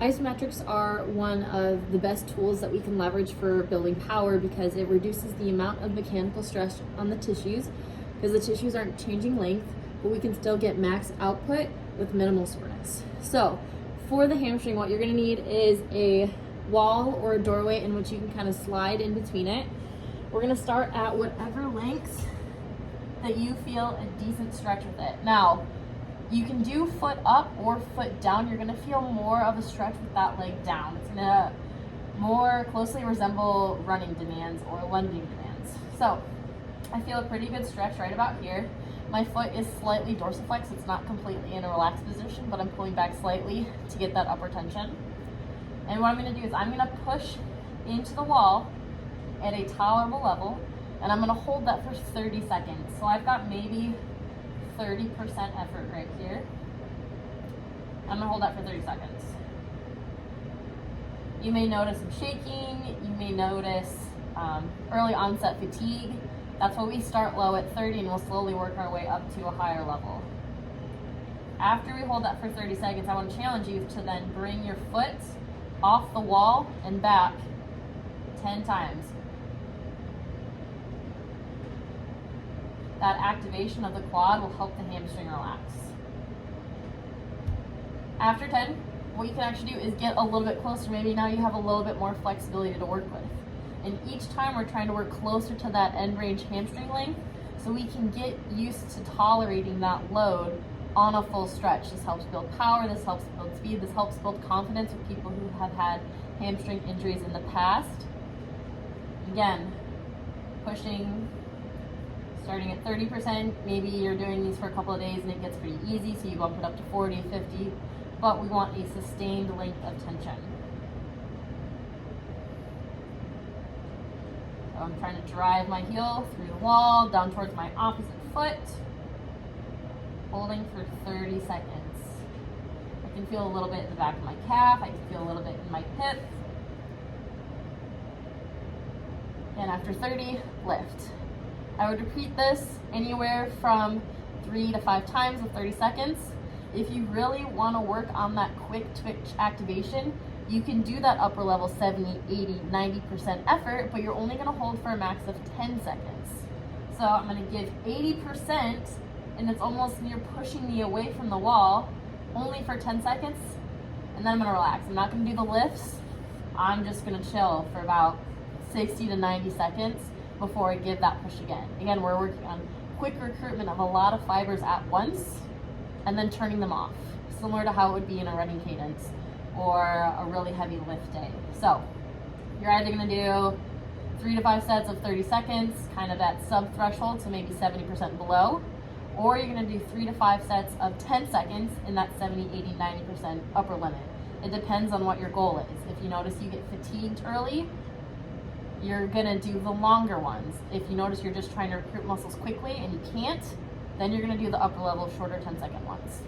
Isometrics are one of the best tools that we can leverage for building power because it reduces the amount of mechanical stress on the tissues because the tissues aren't changing length, but we can still get max output with minimal soreness. So for the hamstring, what you're gonna need is a wall or a doorway in which you can kind of slide in between it. We're gonna start at whatever length that you feel a decent stretch with it. Now, you can do foot up or foot down. You're gonna feel more of a stretch with that leg down. It's gonna more closely resemble running demands or lunging demands. So I feel a pretty good stretch right about here. My foot is slightly dorsiflexed. It's not completely in a relaxed position, but I'm pulling back slightly to get that upper tension. And what I'm gonna do is I'm gonna push into the wall at a tolerable level, and I'm gonna hold that for 30 seconds. So I've got maybe 30% effort right here. I'm gonna hold that for 30 seconds. You may notice some shaking, you may notice early onset fatigue. That's why we start low at 30 and we'll slowly work our way up to a higher level. After we hold that for 30 seconds, I wanna challenge you to then bring your foot off the wall and back 10 times. That activation of the quad will help the hamstring relax. After 10, what you can actually do is get a little bit closer. Maybe now you have a little bit more flexibility to work with. And each time we're trying to work closer to that end range hamstring length so we can get used to tolerating that load on a full stretch. This helps build power, this helps build speed, this helps build confidence with people who have had hamstring injuries in the past. Again, pushing, starting at 30%, maybe you're doing these for a couple of days and it gets pretty easy, so you bump it up to 40, 50, but we want a sustained length of tension. So I'm trying to drive my heel through the wall, down towards my opposite foot, holding for 30 seconds. I can feel a little bit in the back of my calf, I can feel a little bit in my hip. And after 30, lift. I would repeat this anywhere from 3 to 5 times with 30 seconds. If you really want to work on that quick twitch activation, you can do that upper level 70, 80, 90% effort, but you're only going to hold for a max of 10 seconds. So I'm going to give 80%, and it's almost you're pushing me away from the wall, only for 10 seconds, and then I'm going to relax. I'm not going to do the lifts. I'm just going to chill for about 60 to 90 seconds before I give that push again. Again, we're working on quick recruitment of a lot of fibers at once and then turning them off, similar to how it would be in a running cadence or a really heavy lift day. So you're either gonna do 3 to 5 sets of 30 seconds, kind of at sub threshold, so maybe 70% below, or you're gonna do 3 to 5 sets of 10 seconds in that 70, 80, 90% upper limit. It depends on what your goal is. If you notice you get fatigued early, you're gonna do the longer ones. If you notice you're just trying to recruit muscles quickly and you can't, then you're gonna do the upper level, shorter 10-second ones.